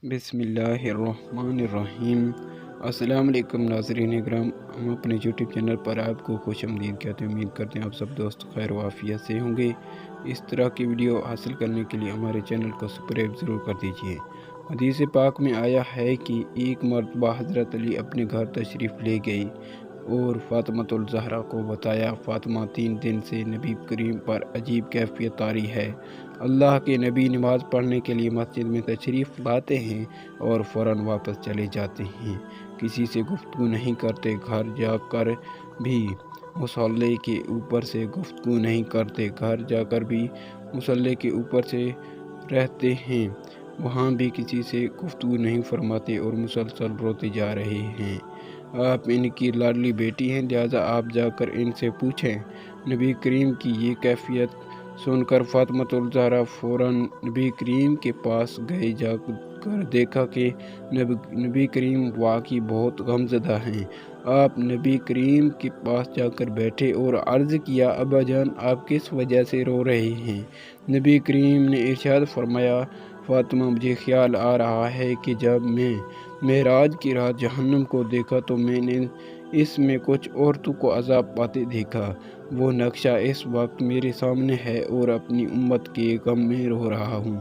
बिस्मिल्लाहिर्रहमानिर्रहीम। अस्सलाम वालेकुम नाज़रीन इकराम, हम अपने यूट्यूब चैनल पर आपको खुश आमदीद कहते हैं। उम्मीद करते हैं आप सब दोस्त खैर वाफियत से होंगे। इस तरह की वीडियो हासिल करने के लिए हमारे चैनल को सब्सक्राइब ज़रूर कर दीजिए। हदीस पाक में आया है कि एक मरतबा हज़रत अली अपने घर तशरीफ़ ले गई और फ़ातिमातुल ज़हरा को बताया, फ़ातिमा 3 दिन से नबी करीम पर अजीब कैफ़ियत तारी है। अल्लाह के नबी नमाज़ पढ़ने के लिए मस्जिद में तशरीफ़ लाते हैं और फ़ौरन वापस चले जाते हैं। किसी से गुफ्तगू नहीं करते, घर जाकर भी मुसल्ले के ऊपर से गुफ्तगू नहीं करते, घर जाकर भी मुसल्ले के ऊपर से रहते हैं, वहाँ भी किसी से गुफ्तगू नहीं फरमाते और मुसलसल रोते जा रहे हैं। आप इनकी लाडली बेटी हैं, लिहाजा आप जाकर इनसे पूछें। नबी करीम की ये कैफ़ियत सुनकर फ़ातिमातुल ज़हरा फ़ौरन नबी करीम के पास गए। जाकर देखा कि नबी करीम वाकई बहुत गमज़दा हैं। आप नबी करीम के पास जाकर बैठे और अर्ज़ किया, अब्बा जान आप किस वजह से रो रहे हैं? नबी करीम ने इरशाद फरमाया, फ़ातिमा मुझे ख़्याल आ रहा है कि जब मैं मेराज की रात जहन्नम को देखा तो मैंने इसमें कुछ औरतों को अज़ाब पाते देखा। वो नक्शा इस वक्त मेरे सामने है और अपनी उम्मत के गम में रो रहा हूँ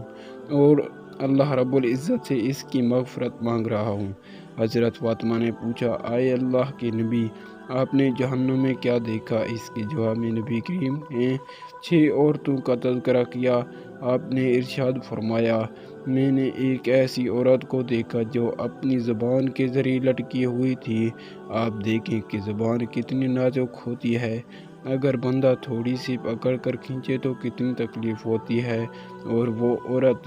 और अल्लाह रब्बुल इज़्ज़त से इसकी मग़फ़िरत मांग रहा हूँ। हज़रत फ़ातिमा ने पूछा, आए अल्लाह के नबी, आपने जहन्नम में क्या देखा? इसके जवाब में नबी करीम ने 6 औरतों का तज़किरा किया। आपने इरशाद फरमाया, मैंने एक ऐसी औरत को देखा जो अपनी ज़ुबान के ज़रिए लटकी हुई थी। आप देखें कि ज़ुबान कितनी नाजुक होती है, अगर बंदा थोड़ी सी पकड़ कर खींचे तो कितनी तकलीफ़ होती है, और वो औरत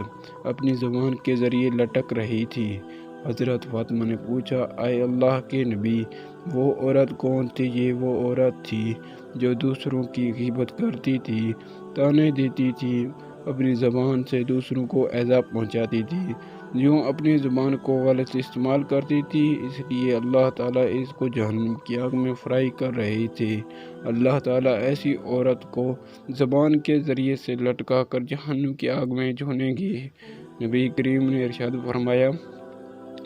अपनी ज़ुबान के ज़रिए लटक रही थी। हज़रत फ़ातिमा ने पूछा, आए अल्लाह के नबी, वो औरत कौन थी? ये वो औरत थी जो दूसरों की ग़ीबत करती थी, ताने देती थी, अपनी ज़बान से दूसरों को ऐज़ा पहुँचाती थी, यूँ अपनी ज़ुबान को गलत इस्तेमाल करती थी, इसलिए अल्लाह ताला इसको जहन्नम की आग में फ्राई कर रहे थे। अल्लाह ताला ऐसी औरत को ज़बान के ज़रिए से लटका कर जहन्नम की आग में झोंकेंगे। नबी करीम ने इरशाद फरमाया,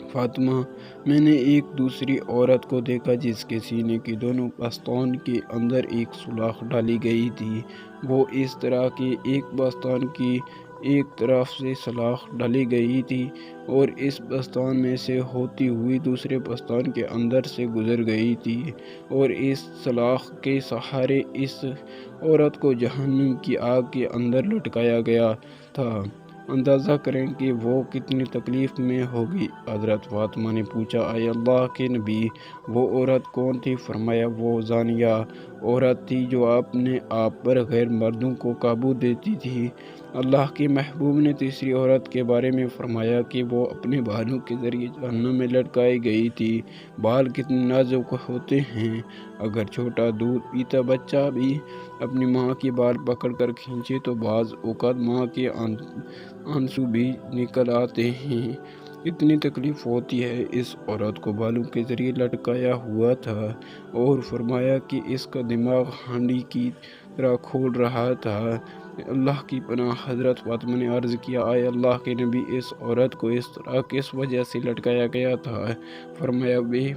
फ़ातिमा, मैंने एक दूसरी औरत को देखा जिसके सीने के दोनों बस्तान के अंदर एक सुलाख डाली गई थी। वो इस तरह कि एक बस्तान की एक तरफ से सलाख डाली गई थी और इस बस्तान में से होती हुई दूसरे बस्तान के अंदर से गुजर गई थी, और इस सलाख के सहारे इस औरत को जहन्नम की आग के अंदर लटकाया गया था। अंदाज़ा करें कि वो कितनी तकलीफ़ में होगी। हज़रत फ़ातिमा ने पूछा, आए अल्लाह के नबी, वो औरत कौन थी? फरमाया, वो ज़ानिया औरत थी जो अपने आप पर गैर मर्दों को काबू देती थी। अल्लाह के महबूब ने तीसरी औरत के बारे में फरमाया कि वो अपने बालों के ज़रिए जहन्नम में लटकाई गई थी। बाल कितने नाजुक होते हैं, अगर छोटा दूध पीता बच्चा भी अपनी माँ के बाल पकड़कर खींचे तो बाज़ औक़ात माँ के आंसू भी निकल आते हैं। इतनी तकलीफ़ होती है। इस औरत को बालों के ज़रिए लटकाया हुआ था और फरमाया कि इसका दिमाग हांडी की तरह खोल रहा था। अल्लाह की पनाह। हज़रत फ़ातिमा ने अर्ज़ किया, आए अल्लाह के नबी, इस औरत को इस तरह किस वजह से लटकाया गया था? फरमाया, वे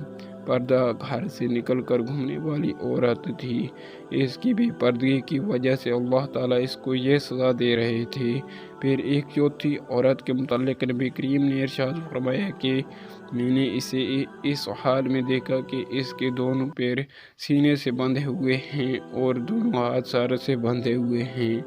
पर्दा घर से निकल कर घूमने वाली औरत थी। इसकी बेपर्दगी की वजह से अल्लाह ताला इसको ये सज़ा दे रहे थे। फिर एक चौथी औरत के मुताल्लिक़ नबी करीम ने इरशाद फरमाया कि मैंने इसे इस हाल में देखा कि इसके दोनों पैर सीने से बंधे हुए हैं और दोनों हाथ सर से बंधे हुए हैं।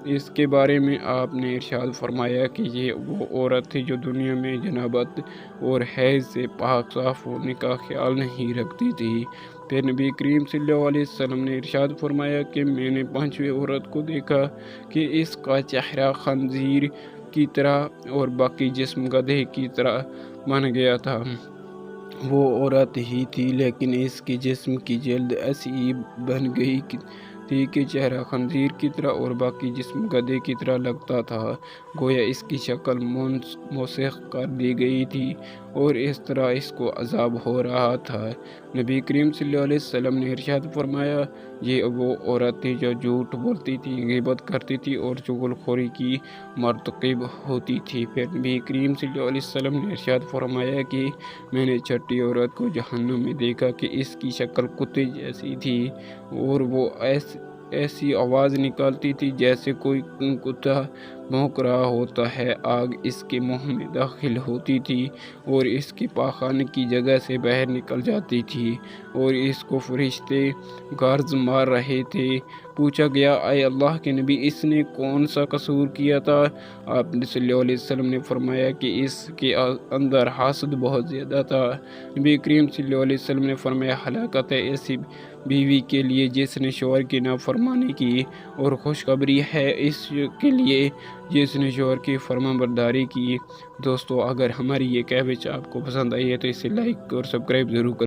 इसके बारे में आपने इरशाद फरमाया कि ये वो औरत थी जो दुनिया में जनाबत और हैज़ से पाक साफ़ होने का ख्याल नहीं रखती थी। फिर नबी करीम सल्लल्लाहु अलैहि वसल्लम ने इरशाद फरमाया कि मैंने 5वीं औरत को देखा कि इसका चेहरा खंजीर की तरह और बाकी जिस्म गधे की तरह बन गया था। वो औरत ही थी, लेकिन इसके जिस्म की जल्द ऐसी बन गई تھی کہ چہرہ خنزیر کی طرح اور باقی جسم گدھے کی طرح لگتا تھا، گویا اس کی شکل مسخ کر دی گئی تھی اور اس طرح اس کو عذاب ہو رہا تھا۔ نبی کریم صلی اللہ علیہ وسلم نے ارشاد فرمایا، یہ وہ عورت تھی جو جھوٹ بولتی تھی، غیبت کرتی تھی اور چغل خوری کی مرتکب ہوتی تھی۔ پھر نبی کریم صلی اللہ علیہ وسلم نے ارشاد فرمایا کہ میں نے چھٹی عورت کو جہنم میں دیکھا کہ اس کی شکل کتے جیسی تھی اور وہ ایسی آواز نکالتی تھی جیسے کوئی کتا بھونک رہا ہوتا ہے۔ آگ اس کے منہ میں داخل ہوتی تھی اور اس کے پاخانے کی جگہ سے باہر نکل جاتی تھی اور اس کو فرشتے گرز مار رہے تھے۔ پوچھا گیا، اے اللہ کے نبی، اس نے کون سا قصور کیا تھا؟ آپ صلی اللہ علیہ وسلم نے فرمایا کہ اس کے اندر حسد بہت زیادہ تھا۔ نبی کریم صلی اللہ علیہ وسلم نے فرمایا، ہلاکت ہے ایسی بیوی کے لیے جس نے شوہر کی نافرمانی کی، اور خوشخبری ہے اس کے لیے جس نے شوہر کی فرما برداری کی۔ دوستو، اگر ہماری یہ کوشش آپ کو پسند آئی ہے تو اسے لائک اور سبسکرائب ضرور کریں۔